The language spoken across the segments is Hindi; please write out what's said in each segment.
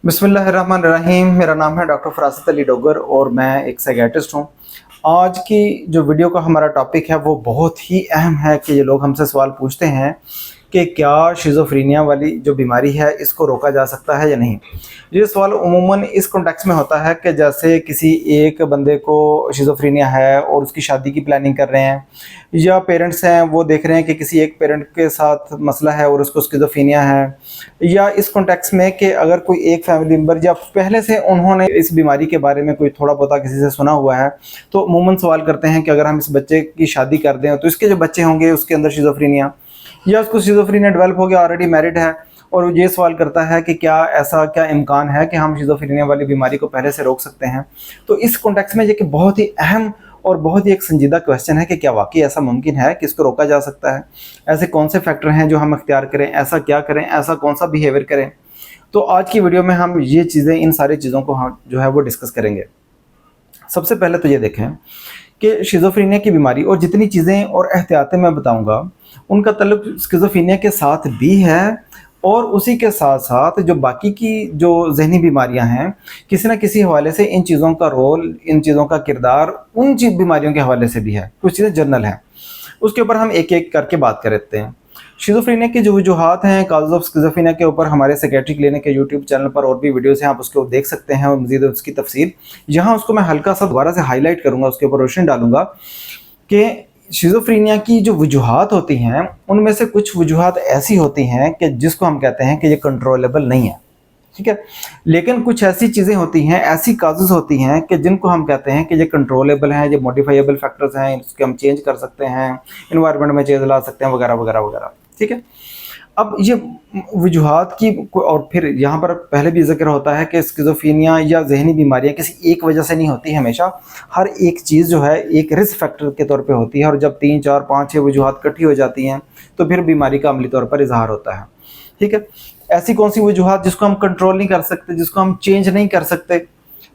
बिस्मिल्लाहिर्रहमानिर्रहीम। मेरा नाम है डॉक्टर फरासत अली डोगर और मैं एक साइकियाट्रिस्ट हूँ। आज की जो वीडियो का हमारा टॉपिक है वो बहुत ही अहम है कि ये लोग हमसे सवाल पूछते हैं कि क्या शिज़ोफ्रेनिया वाली जो बीमारी है इसको रोका जा सकता है या नहीं। ये सवाल उमूमन इस कॉन्टेक्स्ट में होता है कि जैसे किसी एक बंदे को शिज़ोफ्रेनिया है और उसकी शादी की प्लानिंग कर रहे हैं, या पेरेंट्स हैं वो देख रहे हैं कि किसी एक पेरेंट के साथ मसला है और उसको शिज़ोफ्रेनिया है, या इस कॉन्टेक्स्ट में कि अगर कोई एक फैमिली मेम्बर या पहले से उन्होंने इस बीमारी के बारे में कोई थोड़ा बहुत किसी से सुना हुआ है, तो उमूमन सवाल करते हैं कि अगर हम इस बच्चे की शादी कर दें तो इसके जो बच्चे होंगे उसके अंदर शिज़ोफ्रेनिया, या उसको शिज़ोफ्रेनिया डेवलप हो गया, ऑलरेडी मैरिड है, और ये सवाल करता है कि क्या इम्कान है कि हम शिज़ोफ्रेनिया वाली बीमारी को पहले से रोक सकते हैं। तो इस कॉन्टेक्स्ट में ये कि बहुत ही अहम और बहुत ही एक संजीदा क्वेश्चन है कि क्या वाकई ऐसा मुमकिन है कि इसको रोका जा सकता है। ऐसे कौन से फैक्टर हैं जो हम इख्तियार करें, ऐसा क्या करें, ऐसा कौन सा बिहेवियर करें। तो आज की वीडियो में हम ये चीज़ें, इन सारी चीज़ों को हम जो है वो डिस्कस करेंगे। सबसे पहले तो ये देखें कि शिज़ोफ्रेनिया की बीमारी और जितनी चीज़ें और एहतियातें मैं बताऊंगा उनका ताल्लुक शिज़ोफ्रेनिया के साथ भी है, और उसी के साथ साथ जो बाकी की जो जहनी बीमारियां हैं, किसी न किसी हवाले से इन चीज़ों का रोल, इन चीज़ों का किरदार उन बीमारियों के हवाले से भी है। कुछ चीज़ें जनरल हैं, उसके ऊपर हम एक एक करके बात करते हैं। शिज़ोफ्रेनिया की जो वजूहात हैं, काज़ ऑफ शिज़ोफ्रेनिया के ऊपर हमारे साइकियाट्री क्लिनिक के यूट्यूब चैनल पर और भी वीडियोस हैं, आप उसको देख सकते हैं और मज़ीद उसकी तफसील यहाँ उसको मैं हल्का सा दोबारा से हाईलाइट करूँगा, उसके ऊपर रोशनी डालूंगा कि शिज़ोफ्रेनिया की जो वजूहात होती हैं उनमें से कुछ वजूहात ऐसी होती हैं कि जिसको हम कहते हैं कि ये कंट्रोलेबल नहीं है, ठीक है। लेकिन कुछ ऐसी चीज़ें होती हैं, ऐसी काजेज़ होती हैं कि जिनको हम कहते हैं कि ये कंट्रोलेबल हैं, ये मॉडिफाइबल फैक्टर्स हैं, इसके हम चेंज कर सकते हैं, इन्वायरमेंट में चेंज ला सकते हैं, वगैरह वगैरह वगैरह, ठीक है। अब ये वजूहात की, और फिर यहाँ पर पहले भी जिक्र होता है कि शिज़ोफ्रेनिया या जहनी बीमारियाँ किसी एक वजह से नहीं होती, हमेशा हर एक चीज़ जो है एक रिस्क फैक्टर के तौर पे होती है, और जब 3, 4, 5, 6 वजूहात इकट्ठी हो जाती हैं तो फिर बीमारी का अमली तौर पर इजहार होता है, ठीक है। ऐसी कौन सी वजूहात जिसको हम कंट्रोल नहीं कर सकते, जिसको हम चेंज नहीं कर सकते,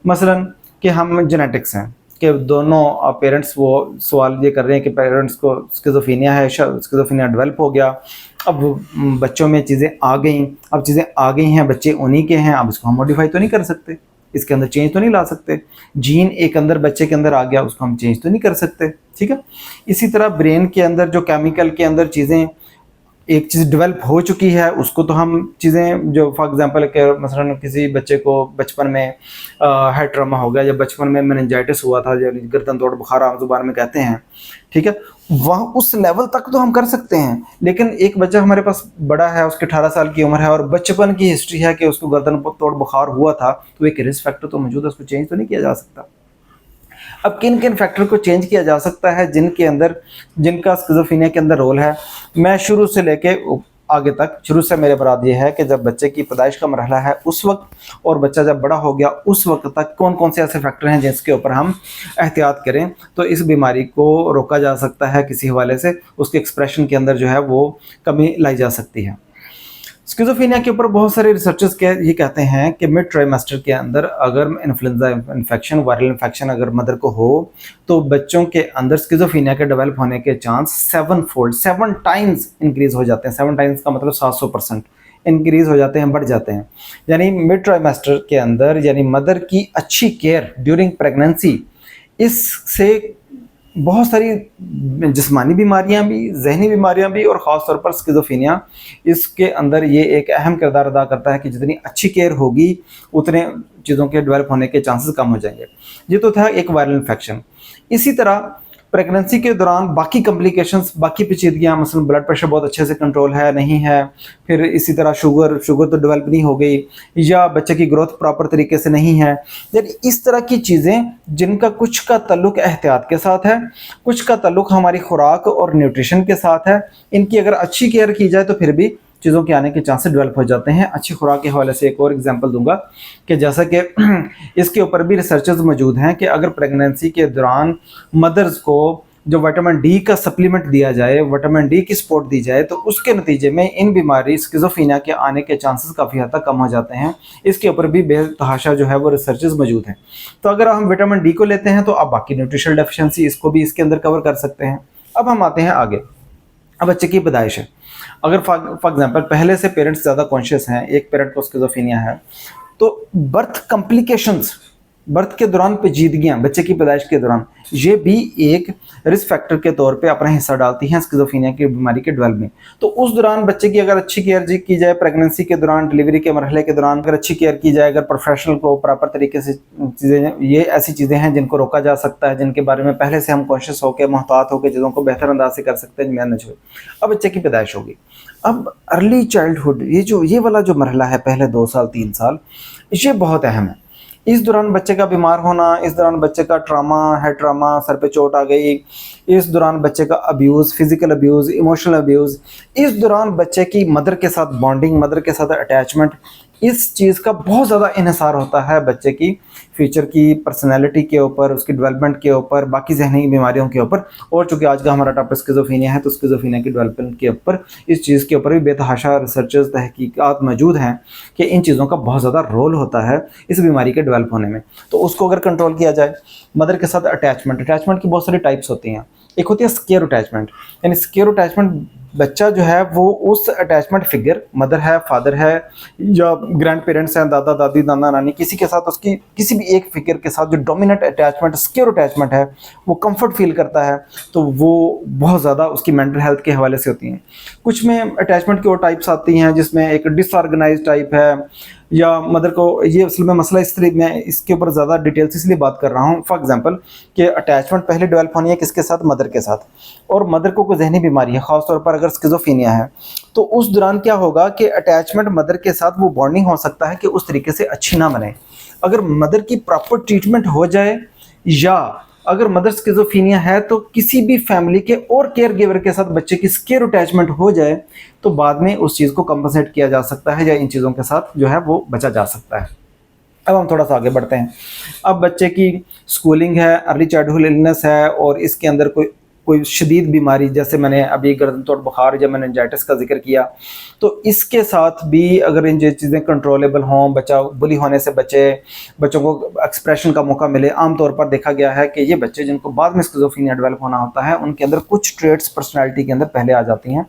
मसलन कि हम जेनेटिक्स हैं कि दोनों पेरेंट्स, वो सवाल ये कर रहे हैं कि पेरेंट्स को शिज़ोफ्रेनिया है, शिज़ोफ्रेनिया डेवलप हो गया, अब बच्चों में चीज़ें आ गई, अब चीज़ें आ गई हैं, बच्चे उन्हीं के हैं, अब इसको हम मॉडिफाई तो नहीं कर सकते, इसके अंदर चेंज तो नहीं ला सकते। जीन एक अंदर बच्चे के अंदर आ गया, उसको हम चेंज तो नहीं कर सकते, ठीक है। इसी तरह ब्रेन के अंदर जो केमिकल के अंदर चीज़ें, एक चीज़ डेवलप हो चुकी है, उसको तो हम चीज़ें, जो फॉर एग्जांपल के मसलन किसी बच्चे को बचपन में हेड ट्रॉमा हो गया, या बचपन में मेनिंजाइटिस हुआ था, या गर्दन तोड़ बुखार आम जुबान में कहते हैं, ठीक है, वह उस लेवल तक तो हम कर सकते हैं। लेकिन एक बच्चा हमारे पास बड़ा है, उसकी 18 साल की उम्र है और बचपन की हिस्ट्री है कि उसको गर्दन तोड़ बुखार हुआ था, तो एक रिस्क फैक्टर तो मौजूद है, उसको चेंज तो नहीं किया जा सकता। अब किन किन फैक्टर को चेंज किया जा सकता है जिनका शिज़ोफ्रेनिया के अंदर रोल है। मैं शुरू से लेके आगे तक, शुरू से मेरे मुराद ये है कि जब बच्चे की पैदाइश का मरहला है उस वक्त, और बच्चा जब बड़ा हो गया उस वक्त तक कौन कौन से ऐसे फैक्टर हैं जिसके ऊपर हम एहतियात करें तो इस बीमारी को रोका जा सकता है, किसी हवाले से उसके एक्सप्रेशन के अंदर जो है वो कमी लाई जा सकती है। शिज़ोफ्रेनिया के ऊपर बहुत सारे रिसर्चर्स ये कहते हैं कि मिड ट्राइमेस्टर के अंदर अगर इन्फ्लुएंजा इन्फेक्शन, वायरल इन्फेक्शन अगर मदर को हो तो बच्चों के अंदर शिज़ोफ्रेनिया के डेवलप होने के चांस 7 टाइम्स इंक्रीज हो जाते हैं। 7 टाइम्स का मतलब 700% इंक्रीज हो जाते हैं, बढ़ जाते हैं। यानी मिड ट्राइमेस्टर के अंदर, यानी मदर की अच्छी केयर ड्यूरिंग प्रेगनेंसी, इससे बहुत सारी जिस्मानी बीमारियां भी, जहनी बीमारियां भी, और ख़ास तौर पर शिज़ोफ्रेनिया, इसके अंदर ये एक अहम किरदार अदा करता है कि जितनी अच्छी केयर होगी उतने चीज़ों के डेवलप होने के चांसेस कम हो जाएंगे। ये तो था एक वायरल इन्फेक्शन। इसी तरह प्रेगनेंसी के दौरान बाकी कॉम्प्लिकेशंस, बाकी पेचीदगियाँ, मसलन ब्लड प्रेशर बहुत अच्छे से कंट्रोल है नहीं है, फिर इसी तरह शुगर तो डेवलप नहीं हो गई, या बच्चे की ग्रोथ प्रॉपर तरीके से नहीं है, यानी इस तरह की चीज़ें जिनका कुछ का ताल्लुक एहतियात के साथ है, कुछ का ताल्लुक हमारी खुराक और न्यूट्रिशन के साथ है। इनकी अगर अच्छी केयर की जाए तो फिर भी चीज़ों के आने के चांसेस डेवलप हो जाते हैं। अच्छी खुराक के हवाले से एक और एग्जांपल दूंगा कि जैसा कि इसके ऊपर भी रिसर्चर्स मौजूद हैं कि अगर प्रेगनेंसी के दौरान मदर्स को जो विटामिन डी का सप्लीमेंट दिया जाए, विटामिन डी की सपोर्ट दी जाए, तो उसके नतीजे में इन बीमारी शिज़ोफ्रेनिया के आने के चांसेस काफ़ी हद तक कम हो जाते हैं। इसके ऊपर भी बेतहाशा जो है वो रिसर्चेस मौजूद हैं। तो अगर हम विटामिन डी को लेते हैं तो अब बाकी न्यूट्रिशनल डेफिशिएंसी इसको भी इसके अंदर कवर कर सकते हैं। अब हम आते हैं आगे। अब बच्चे की पैदाइश है, अगर फॉर एग्जांपल पहले से पेरेंट्स ज़्यादा कॉन्शियस हैं, एक पेरेंट को शिज़ोफ्रेनिया है तो बर्थ कॉम्प्लिकेशंस, बर्थ के दौरान पेचीदगियां, बच्चे की पैदाइश के दौरान, ये भी एक रिस्क फैक्टर के तौर पे अपना हिस्सा डालती हैं स्किज़ोफ्रेनिया की बीमारी के डेवलप में। तो उस दौरान बच्चे की अगर अच्छी केयर की जाए, प्रेगनेंसी के दौरान, डिलीवरी के मरहले के दौरान अगर अच्छी केयर की जाए, अगर प्रोफेशनल को प्रॉपर तरीके से चीज़ें, ये ऐसी चीज़ें हैं जिनको रोका जा सकता है, जिनके बारे में पहले से हम कॉन्शियस होकर, मोहतात होकर चीज़ों को बेहतर अंदाज से कर सकते हैं मैनेज हो। अब बच्चे की पैदाइश होगी। अब अर्ली चाइल्डहुड, ये वाला जो मरहला है, पहले 2 साल 3 साल, ये बहुत अहम है। इस दौरान बच्चे का बीमार होना, इस दौरान बच्चे का ट्रामा, हेड ट्रामा, सर पे चोट आ गई, इस दौरान बच्चे का abuse, physical abuse, emotional abuse, इस दौरान बच्चे की मदर के साथ बॉन्डिंग, मदर के साथ अटैचमेंट, इस चीज़ का बहुत ज़्यादा इन्हिसार होता है बच्चे की फ्यूचर की पर्सनैलिटी के ऊपर, उसकी डेवलपमेंट के ऊपर, बाकी ज़हनी बीमारियों के ऊपर। और चूँकि आज का हमारा टॉपिक स्किज़ोफ्रेनिया है, तो स्किज़ोफ्रेनिया की डेवलपमेंट के ऊपर, इस चीज़ के ऊपर भी बेतहाशा रिसर्चेस, तहकीकात मौजूद हैं कि इन चीज़ों का बहुत ज़्यादा रोल होता है इस बीमारी के डेवलप होने में। तो उसको अगर कंट्रोल किया जाए, मदर के साथ अटैचमेंट की बहुत सारी टाइप्स होती हैं। एक होती है स्केयर अटैचमेंट, यानी स्केयर अटैचमेंट, बच्चा जो है वो उस अटैचमेंट फिगर, मदर है, फादर है, या ग्रैंड पेरेंट्स हैं, दादा दादी, नाना नानी, किसी के साथ, उसकी किसी भी एक फिगर के साथ जो डोमिनेंट अटैचमेंट, सिक्योर अटैचमेंट है, वो कंफर्ट फील करता है, तो वो बहुत ज़्यादा उसकी मेंटल हेल्थ के हवाले से होती हैं। कुछ में अटैचमेंट की और टाइप्स आती हैं, जिसमें एक डिसऑर्गेनाइज टाइप है, या मदर को, ये असल में मसला इस तरह, मैं इसके ऊपर ज़्यादा डिटेल्स इसलिए बात कर रहा हूँ, फॉर एग्जांपल कि अटैचमेंट पहले डेवलप होनी है किसके साथ, मदर के साथ, और मदर को कोई जहनी बीमारी है, ख़ासतौर पर अगर स्किज़ोफ्रेनिया है, तो उस दौरान क्या होगा कि अटैचमेंट मदर के साथ, वो बॉन्डिंग हो सकता है कि उस तरीके से अच्छी ना बने। अगर मदर की प्रॉपर ट्रीटमेंट हो जाए, या अगर मदर स्किज़ोफ्रेनिया है तो किसी भी फैमिली के और केयर गिवर के साथ बच्चे की स्केयर अटैचमेंट हो जाए, तो बाद में उस चीज़ को कंपनसेट किया जा सकता है, या इन चीज़ों के साथ जो है वो बचा जा सकता है। अब हम थोड़ा सा आगे बढ़ते हैं। अब बच्चे की स्कूलिंग है, अर्ली चाइल्डहुड इलनेस है, और इसके अंदर कोई शदीद बीमारी, जैसे मैंने अभी गर्दन तोड़ बुखार या मेनिंजाइटिस का जिक्र किया, तो इसके साथ भी अगर इन चीज़ें कंट्रोलेबल हों, बच्चा बुली होने से बचे, बच्चों को एक्सप्रेशन का मौका मिले। आमतौर पर देखा गया है कि ये बच्चे जिनको बाद में स्किज़ोफ्रेनिया डेवलप होना होता है, उनके अंदर कुछ ट्रेट्स पर्सनैलिटी के अंदर पहले आ जाती हैं।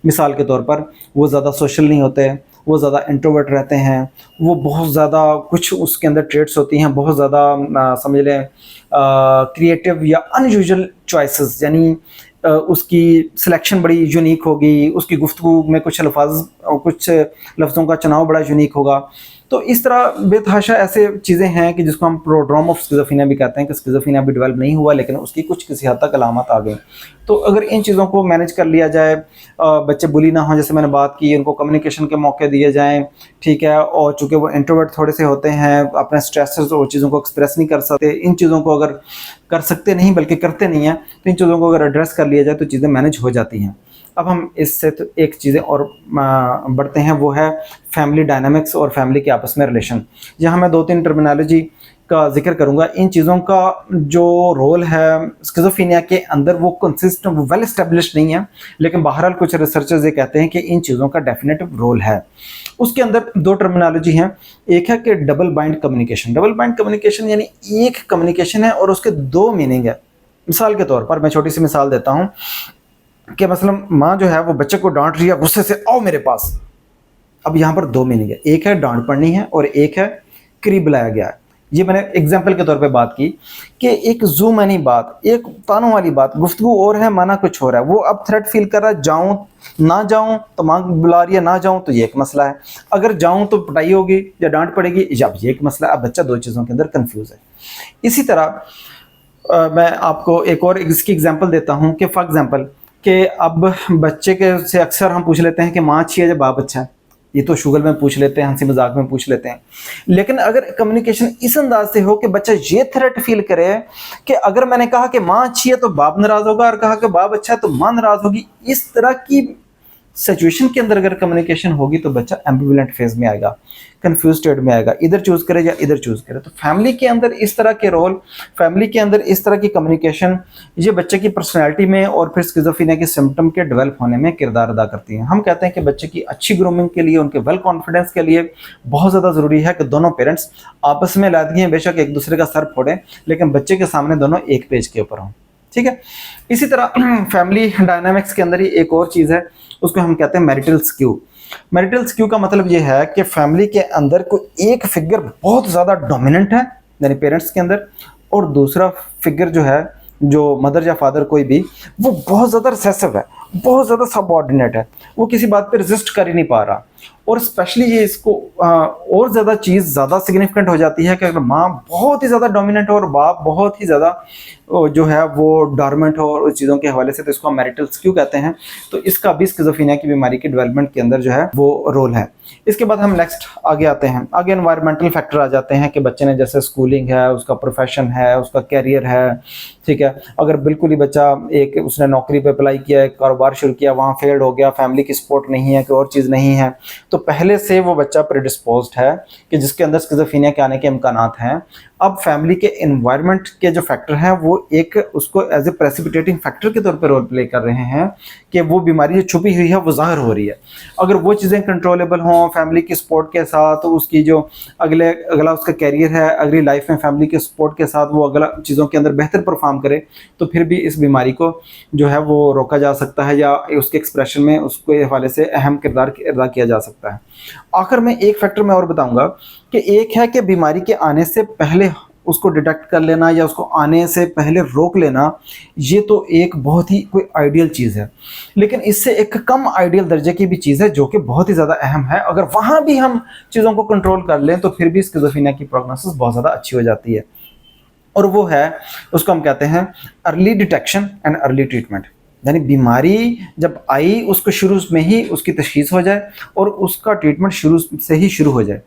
मिसाल के तौर पर, वो ज़्यादा सोशल नहीं होते, वो ज़्यादा इंट्रोवर्ट रहते हैं, वो बहुत ज़्यादा, कुछ उसके अंदर ट्रेट्स होती हैं बहुत ज़्यादा, समझ लें क्रिएटिव या अनयूजुअल चॉइसेस, यानी उसकी सिलेक्शन बड़ी यूनिक होगी, उसकी गुफ्तगू में कुछ लफ्ज़ों का चुनाव बड़ा यूनिक होगा। तो इस तरह बेतहाशा ऐसे चीज़ें हैं कि जिसको हम प्रोड्रोम ऑफ स्किज़ोफ्रेनिया भी कहते हैं, कि स्किज़ोफ्रेनिया भी डेवलप नहीं हुआ, लेकिन उसकी कुछ किसी हद तक अलामत आ गई। तो अगर इन चीज़ों को मैनेज कर लिया जाए, बच्चे बुली ना हों, जैसे मैंने बात की, उनको कम्युनिकेशन के मौके दिए जाएँ, ठीक है, और चूँकि वो इंट्रोवर्ट थोड़े से होते हैं, अपने स्ट्रेसेस और चीज़ों को एक्सप्रेस नहीं कर सकते, इन चीज़ों को अगर कर सकते नहीं बल्कि करते नहीं हैं, तो इन चीज़ों को अगर एड्रेस कर लिया जाए तो चीज़ें मैनेज हो जाती हैं। अब हम इससे तो एक चीज़ें और बढ़ते हैं, वो है फैमिली डायनामिक्स और फैमिली के आपस में रिलेशन। यहाँ मैं 2-3 टर्मिनोलॉजी का जिक्र करूँगा। इन चीज़ों का जो रोल है स्किज़ोफ्रेनिया के अंदर, वो कंसिस्टेंट, वो वेल एस्टेब्लिश्ड नहीं है, लेकिन बहरहाल कुछ रिसर्चर्स ये कहते हैं कि इन चीज़ों का डेफिनेटिव रोल है। उसके अंदर 2 टर्मिनोलॉजी हैं। एक है कि double bind communication. Double bind communication यानी एक कम्युनिकेशन है और उसके 2 मीनिंग है। मिसाल के तौर पर मैं छोटी सी मिसाल देता हूँ कि मसलन माँ जो है वो बच्चे को डांट रही है, गुस्से से, आओ मेरे पास। अब यहाँ पर 2 मीनिंग है, एक है डांट पड़नी है और एक है करीब बुलाया गया है। ये मैंने एग्जाम्पल के तौर पे बात की कि एक जूम यानी बात, एक तानों वाली बात, गुफ्तगू और है, माना कुछ हो रहा है, वो अब थ्रेट फील कर रहा है, जाऊँ ना जाऊँ, तो माँ बुला रही है, ना जाऊँ तो ये एक मसला है, अगर जाऊँ तो पिटाई होगी या डांट पड़ेगी, या ये एक मसला है। अब बच्चा 2 चीज़ों के अंदर कन्फ्यूज़ है। इसी तरह मैं आपको एक और इसकी एग्जाम्पल देता हूँ कि फॉर एग्जाम्पल कि अब बच्चे के से अक्सर हम पूछ लेते हैं कि माँ अच्छी है या बाप अच्छा है। ये तो शुगल में पूछ लेते हैं, हंसी मजाक में पूछ लेते हैं, लेकिन अगर कम्युनिकेशन इस अंदाज से हो कि बच्चा ये थ्रेट फील करे कि अगर मैंने कहा कि माँ अच्छी है तो बाप नाराज होगा, और कहा कि बाप अच्छा है तो माँ नाराज होगी, इस तरह की सिचुएशन के अंदर अगर कम्युनिकेशन होगी तो बच्चा एम्बिवलेंट फेज में आएगा, कंफ्यूज स्टेट में आएगा, इधर चूज करे या इधर चूज करे। तो फैमिली के अंदर इस तरह के रोल, फैमिली के अंदर इस तरह की कम्युनिकेशन, ये बच्चे की पर्सनैलिटी में और फिर स्किज़ोफ्रेनिया के सिम्टम के डेवलप होने में किरदार अदा करती हैं। हम कहते हैं कि बच्चे की अच्छी ग्रूमिंग के लिए, उनके वेल कॉन्फिडेंस के लिए बहुत ज़्यादा ज़रूरी है कि दोनों पेरेंट्स आपस में लड़ती हैं, बेशक एक दूसरे का सर फोड़ें, लेकिन बच्चे के सामने दोनों एक पेज के ऊपर हों। ठीक है। इसी तरह फैमिली डायनामिक्स के अंदर ही एक और चीज़ है, उसको हम कहते हैं मैरिटल स्क्यू। मैरिटल स्क्यू का मतलब ये है कि फैमिली के अंदर कोई एक फिगर बहुत ज़्यादा डोमिनेंट है यानी पेरेंट्स के अंदर, और दूसरा फिगर जो है, जो मदर या फादर कोई भी, वो बहुत ज़्यादा रिसेसिव है, बहुत ज़्यादा सबऑर्डिनेट है, वो किसी बात पे रेजिस्ट कर ही नहीं पा रहा। और स्पेशली ये इसको और ज़्यादा चीज़ ज़्यादा सिग्निफिकेंट हो जाती है कि अगर माँ बहुत ही ज़्यादा डोमिनेंट हो और बाप बहुत ही ज़्यादा जो है वो डॉर्मेंट हो और उस चीज़ों के हवाले से, तो इसको हम मैरिटल स्क्यू कहते हैं। तो इसका भी स्किज़ोफ्रेनिया की बीमारी के डेवलपमेंट के अंदर जो है वो रोल है। इसके बाद हम नेक्स्ट आगे आते हैं। आगे एनवायरमेंटल फैक्टर आ जाते हैं कि बच्चे ने जैसे स्कूलिंग है, उसका प्रोफेशन है, उसका कैरियर है, ठीक है। अगर बिल्कुल ही बच्चा एक उसने नौकरी पे अप्लाई किया है, कारोबार शुरू किया, वहाँ फेल्ड हो गया, फैमिली की सपोर्ट नहीं है, कोई और चीज़ नहीं है, तो पहले से वो बच्चा प्रेडिस्पोज्ड है कि जिसके अंदर स्किज़ोफ्रेनिया के आने के इम्कानात हैं। अब फैमिली के एनवायरनमेंट के जो फैक्टर हैं वो एक उसको एज ए प्रेसिपिटेटिंग फैक्टर के तौर पर रोल प्ले कर रहे हैं कि वो बीमारी जो छुपी हुई है वो ज़ाहिर हो रही है। अगर वो चीज़ें कंट्रोलेबल हों फैमिली की सपोर्ट के साथ, तो उसकी जो अगला उसका कैरियर है, अगली लाइफ में फैमिली के सपोर्ट के साथ वो अगला चीज़ों के अंदर बेहतर परफॉर्म करे, तो फिर भी इस बीमारी को जो है वो रोका जा सकता है या उसके एक्सप्रेशन में उसके हवाले से अहम किरदार अदा किया जा सकता है। आखिर में एक फैक्टर मैं और बताऊंगा कि एक है कि बीमारी के आने से पहले उसको डिटेक्ट कर लेना या उसको आने से पहले रोक लेना, ये तो एक बहुत ही कोई आइडियल चीज़ है, लेकिन इससे एक कम आइडियल दर्जे की भी चीज़ है जो कि बहुत ही ज़्यादा अहम है। अगर वहाँ भी हम चीज़ों को कंट्रोल कर लें तो फिर भी स्किज़ोफ्रेनिया की प्रोग्नोसिस बहुत ज़्यादा अच्छी हो जाती है, और वो है, उसको हम कहते हैं early detection and early treatment. यानी बीमारी जब आई उसको शुरू में ही उसकी तशखीस हो जाए और उसका ट्रीटमेंट शुरू से ही शुरू हो जाए।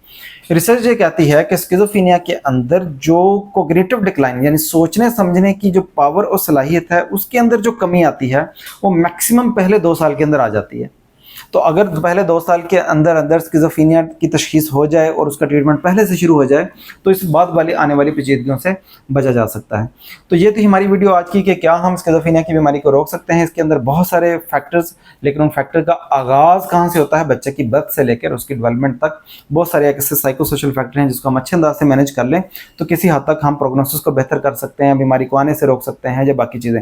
रिसर्च ये कहती है कि स्किज़ोफ्रेनिया के अंदर जो कोग्निटिव डिक्लाइन यानी सोचने समझने की जो पावर और सलाहियत है उसके अंदर जो कमी आती है वो मैक्सिमम पहले 2 साल के अंदर आ जाती है। तो अगर पहले 2 साल के अंदर अंदर स्किज़ोफ्रेनिया की तशखीस हो जाए और उसका ट्रीटमेंट पहले से शुरू हो जाए तो इस बाद वाली आने वाली पेचीदगियों से बचा जा सकता है। तो ये थी हमारी वीडियो आज की कि क्या हम स्किज़ोफ्रेनिया की बीमारी को रोक सकते हैं। इसके अंदर बहुत सारे फैक्टर्स, लेकिन उन फैक्टर का आगाज़ कहाँ से होता है, बच्चे की बर्थ से लेकर उसकी डेवलपमेंट तक बहुत सारे ऐसे साइको सोशल फैक्टर हैं जिसको हम अच्छे अंदाज से मैनेज कर लें तो किसी हद तक हम प्रोग्नोसिस को बेहतर कर सकते हैं, बीमारी को आने से रोक सकते हैं या बाकी चीज़ें।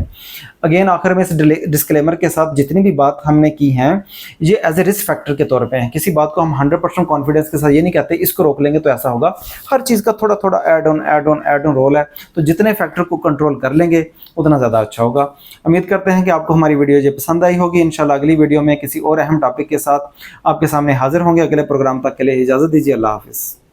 अगेन आखिर में इस डिस्क्लेमर के साथ जितनी भी बात हमने की हैं ये एज ए रिस्क फैक्टर के तौर पे हैं। किसी बात को हम 100% कॉन्फिडेंस के साथ ये नहीं कहते इसको रोक लेंगे तो ऐसा होगा। हर चीज़ का थोड़ा थोड़ा ऐड ऑन रोल है, तो जितने फैक्टर को कंट्रोल कर लेंगे उतना ज़्यादा अच्छा होगा। उम्मीद करते हैं कि आपको हमारी वीडियो ये पसंद आई होगी। इंशाल्लाह अगली वीडियो में किसी और अहम टॉपिक के साथ आपके सामने हाजिर होंगे। अगले प्रोग्राम तक के लिए इजाज़त दीजिए। अल्लाह हाफिज़।